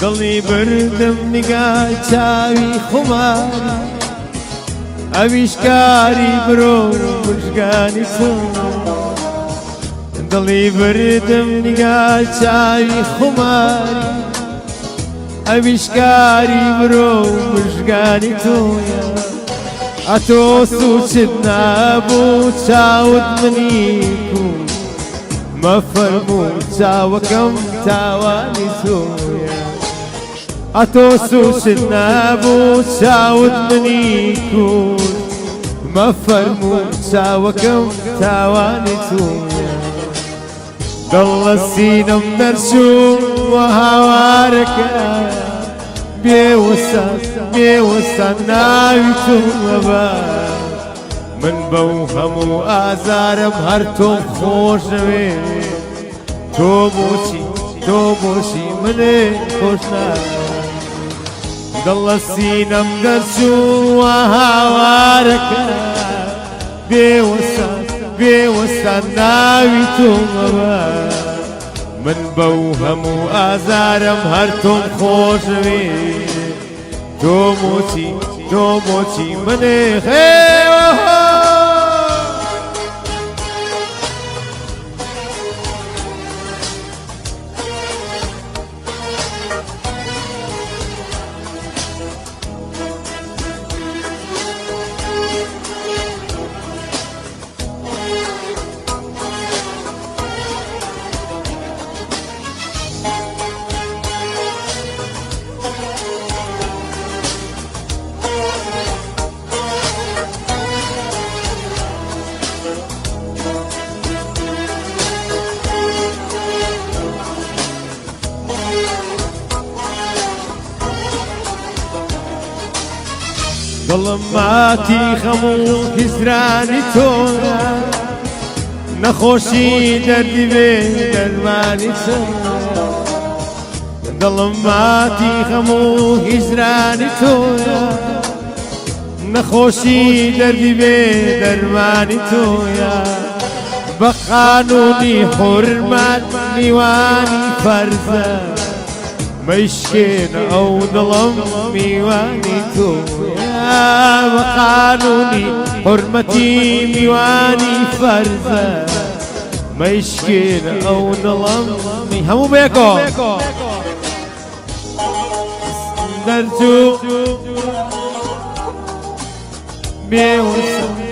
دڵی بردم نیگای چاوی خماری ئەویشکاری برۆ مژگانی تۆ دڵی بردم نیگای چاوی خماری ئەویشکاری برۆ مژگانی تۆیە ئەتۆ سوچت نابوو چاوت منی کوت مەفەرموو چاوەکەم تاوانی تۆیە ئەتۆ سوچت نابوو چاوت منی کوت مەفەرموو چاوەکەم تاوانی تۆیە دڵە سینەم دەرچوو وە هاوارەکە بێوەسان ناوی تۆ مەبە من بەو هەموو ئازارم هەر تۆم خۆش نەوێ تۆ بۆچی منێ خۆش ناوێ دڵە سینەم دەرچوو وە هاوارەکە بێوەسان ناوی تۆ مەبە من بەو هەموو ئازارم هەر تۆم خۆش نەوێ تۆ بۆچی منێ خێوە دڵم ماتی خەموو هیزرانی تۆرە نەخۆشی دەردی بێ دەرمانی تۆرە دڵم ماتی خەموو هیزرانی تۆرە نەخۆشی دەردی بێ دەرمانی تۆیە بە قانونی حورمەت میوانی فەرزە مەیشکێنە ئەو دڵم میوانی تۆیە بە قانونی حورمەتی میوانی فەرزە مەیشکێنە ئەو دڵم هەموو بێکۆ دەرچوو بێوەسان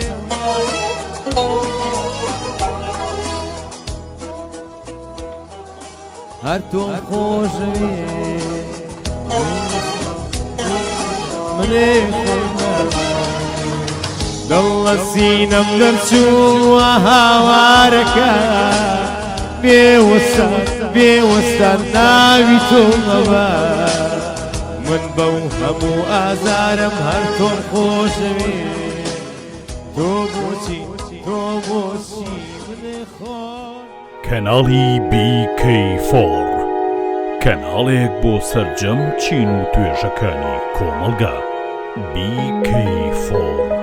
هەر تۆم خۆشەوێ منێ دڵە سینەم دەرچووە هاوارەکە بێوەستان ناوی تۆ مەبە من بەو هەموو ئازارم هەر تۆم خۆشەوێ تۆ بۆچی منێ خۆش کەناڵی BK4 کەناڵێک بۆ سەرجەم چین و توێژەکانی کۆمەڵگا BK4